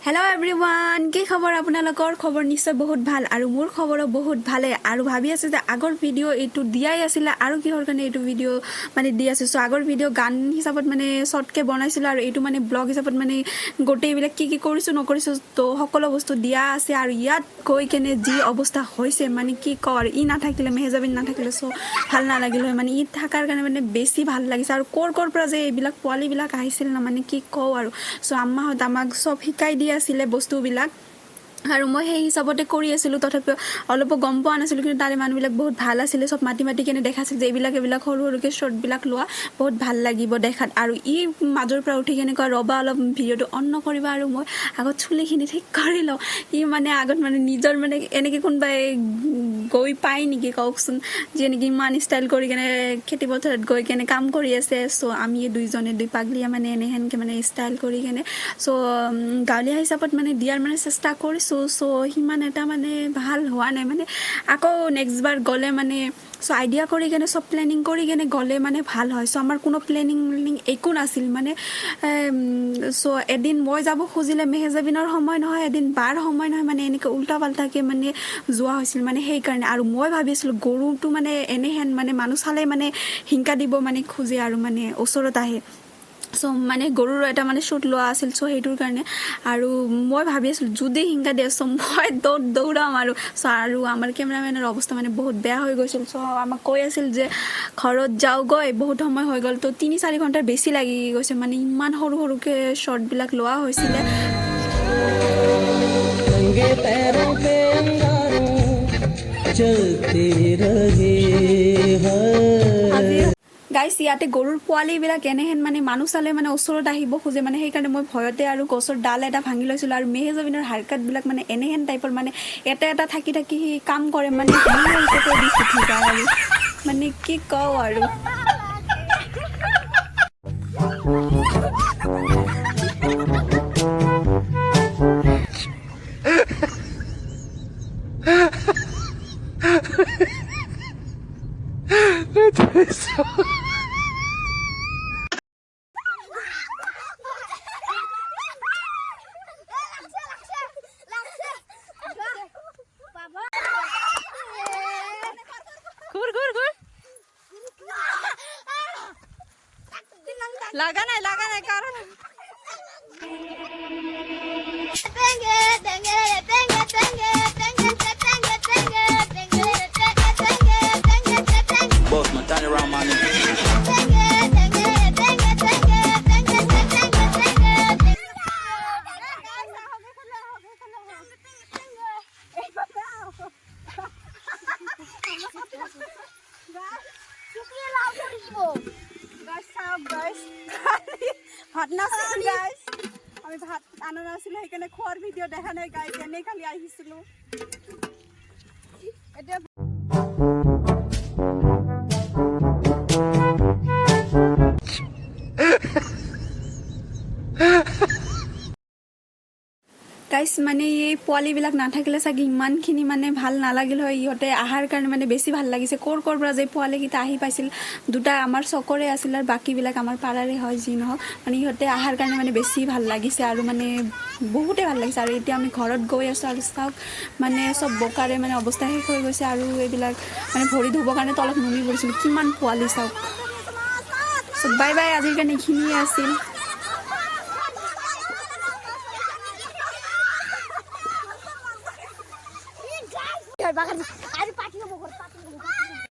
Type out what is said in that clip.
Hello everyone की खबर आपनालोकर खबर निश्चय बहुत ভাল আৰু মোৰ খবৰো বহুত ভালে আৰু ভাবি আছে যে আগৰ ভিডিও এটু দিয়াই আছিল আৰু কিহৰ কাৰণে এটু ভিডিও মানে দি আছে সো আগৰ ভিডিও গান হিচাপত মানে শৰ্টকে বনাইছিল আৰু এটু মানে ব্লগ হিচাপত মানে গোটেই বিলা কি কৰিছো নকৰিছো তো সকলো বস্তু দিয়া আছে আৰু ইয়াত গৈ কেনে যি অৱস্থা হৈছে মানে কি কৰ ই না থাকিলে মেহজাবিন না থাকিলে সো ভাল না লাগিল হয় মানে ই থাকাৰ কাৰণে মানে বেছি ভাল লাগিছে আৰু কৰ পৰা যে এইবিলাক পোৱালি বিলাক আহিছিল না মানে কি কও আৰু সো আম্মা হত আমাক সব শিকাই দি আছিলে বস্তুবিলাক আৰু মই সেই হিচাপতে কৰি আছিল তথাপি অলপ গম পোৱা নাছিল কিন্তু তাৰে মানুহবিলাক বহুত ভাল আছিল সব মাটি কেনে দেখাছিল যে এইবিলাক সৰুকে শৰ্ট বিলাক লোৱা বহুত ভাল লাগিব দেখাত আৰু ই মাজৰ পৰা উঠি কেনে কয় ৰবা অলপ ভিডিওটো অন নকৰিবা আৰু মই আগত চুলিখিনি ঠিক কৰি লওঁ ই মানে আগত মানে নিজৰ মানে এনেকে কোনবাই গৈ পাই নেকি কওকচোন যে নেকি ইমান ষ্টাইল কৰি কেনে খেতি পথাৰত গৈ কেনে কাম কৰি আছে সো আমি দুইজনে দুই পাগলিয়া মানে এনেহেনকে মানে ষ্টাইল কৰি কেনে সো গাঁৱলীয়া হিচাপত মানে দিয়াৰ মানে চেষ্টা কৰিছো সো হিমান এটা মানে ভাল হোৱা নাই মানে আকৌ নেক্সট বাৰ গলে মানে সো আইডিয়া কৰি কেনে সব প্ল্যানিং কৰি কেনে গলে মানে ভাল হয় সো আমাৰ কোনো প্ল্যানিং একো নাছিল মানে সো এদিন মই যাব খুজিলে মেহজাবিনৰ সময় নহয় এদিন বাৰ সময় নহয় মানে এনেকে উল্টা পাল্টাকে মানে যোৱা হৈছিল মানে সেই কাৰণে আৰু মই ভাবিছিলো গৰুটো মানে এনেহেন মানে মানুহ চালে মানে হিংকা দিব মানে খুজে আৰু মানে ওচৰত আহে সো মানে গৰুৰ এটা মানে শুট লোৱা আছিল সো হেইটোৰ কাৰণে আৰু মই ভাবি আছিলো যদি হিংকা দিয়ে সো মই দৌৰাম আৰু সো আৰু আমাৰ কেমেৰামেনৰ অৱস্থা মানে বহুত বেয়া হৈ গৈছিল সো আমাক কৈ আছিল যে ঘৰত যাও গৈ বহুত সময় হৈ গল তো 3-4 ঘণ্টাৰ বেছি লাগি গৈছে মানে ইমান সৰুকে শৰ্ট বিলাক লোৱা হৈছিল नंगे पैरों पे अंगारों चलते रहे हैं গাইস ইয়াতে গৰুৰ পোৱালি বিলাক এনেহেন মানে মানুহ চালে মানে ওচৰত আহিব খুজে মানে সেই কাৰণে মই ভয়তে আৰু গছৰ ডাল এটা ভাঙি লৈছিল আৰু মেহজাবিনৰ হাৰকাত বিলাক মানে এনেহেন টাইপৰ মানে এটা থাকি কাম কৰে মানে মানে কি কও আৰু লাগা নাই কারণ Boss man, turn around, man. ভাত নাছিল গাইস আমি ভাত আনা নাছিল সেইকাৰণে খোৱাৰ ভিডিও দেখা নাই গাইস এনে খালি আহিছিলো এতিয়া গাইস মানে এই পোৱালি বিলাক না থাকিলে সাকি ইমানখিনি মানে ভাল নালাগিল হয় ইহতে আহাৰ কাৰণে মানে বেছি ভাল লাগিছে কৰ পৰা যে পোৱালি কিটা আহি পাইছিল দুটা আমাৰ চকৰে আছিল আৰু বাকি বিলাক আমাৰ পাৰাৰে হয় যি নহয় মানে ইহতে আহাৰ কাৰণে মানে বেছি ভাল লাগিছে আৰু মানে বহুতে ভাল লাগিছে আৰু এতিয়া আমি ঘৰত গৈ আছো আৰু চাওক মানে সব বকাৰে মানে অৱস্থা শেষ হৈ গৈছে আৰু এইবিলাক মানে ভৰি ধুবৰ কাৰণে তলত নমি পৰিছিল কিমান পোৱালি চাওক সো বাই বাই আজিৰ কাৰণে এইখিনিয়ে আছিল Bakar, ada pakai nomor